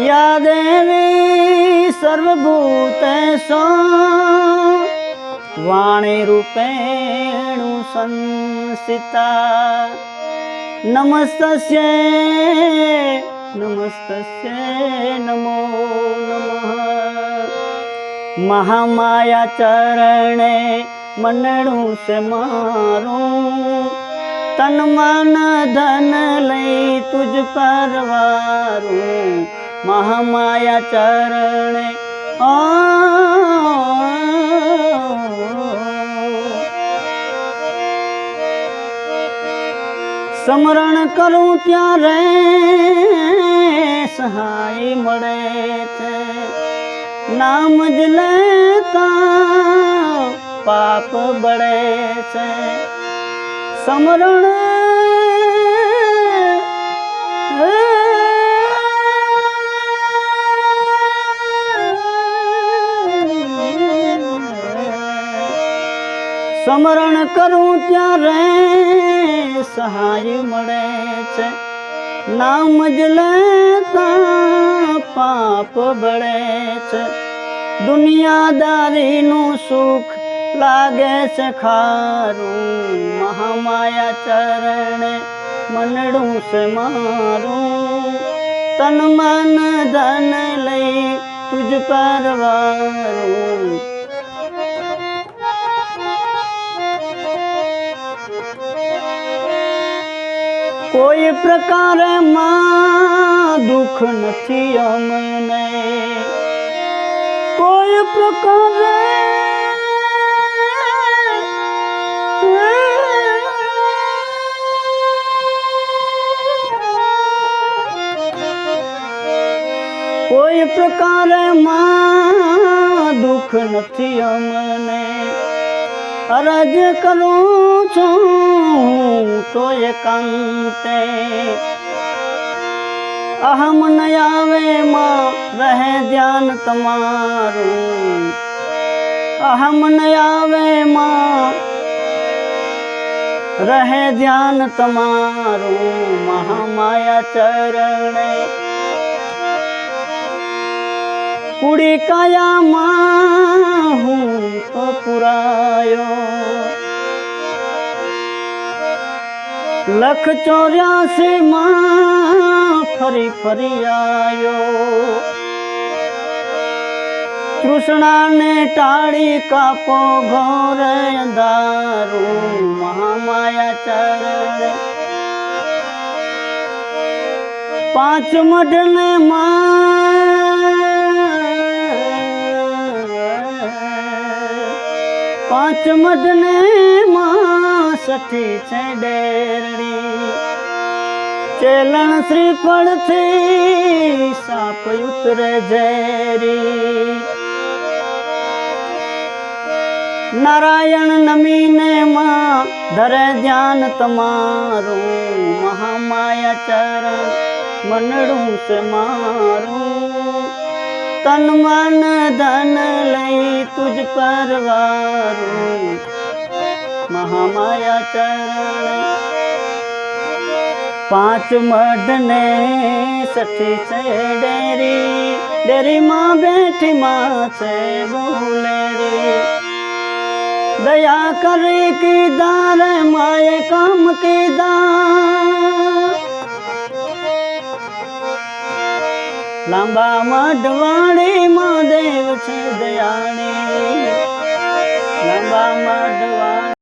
या देवी सर्वभूतेषु वाणी रूपेण संस्थिता नमस्तस्यै नमस्तस्यै नमो नमः। महामाया चरणे मनणु से मारूं तन मन धन लई तुझ परवारूं। महामाया चरणे स्मरण करूं त्यारे सहाय मळे छे। नाम ज लेता पाप बळे छे। स्मरण स्मरण करूं त्यारे सहाय मळे छे। नाम ज लेता पाप बळे छे। दुनियादारी नु सुख लागे छे खारूं। महामाया चरणे मनडू से मारूं तन मन धन लई तुझ परवारूं। कोई प्रकार मां दुख नथी अमने। कोई प्रकार कोई प्रकार मां दुख नथी अमने। अरज करूं छूं तो एकांते। अहम न आवे मां रहे ध्यान तमारूं। अहम न आवे मां रहे ध्यान तमारूं। महामाया चरणे कुड़ी काया मां हूँ तो पुरायो। 184 मां फरी फरी आयो। तृष्णा ने टाड़ी कापो घोर अंधारूं। महामाया चरणे 5 मढने पांच मढने मां सठी छे डेरणी। चेलन श्रीफल थी साप उतरे झेरी। नारायण नमीने मां धरे ध्यान तमारूं। महामाया चरण मनडू से मारूं तन मन धन लई तुझ परवारूं। महामाया चरण 5 मढने सठी छे डेरी। डेरी मां बैठी मां छे बोलेरी। दया करे की दार माए काम की दार। लांबा मढवाड़ी मां देव छे दयाणी।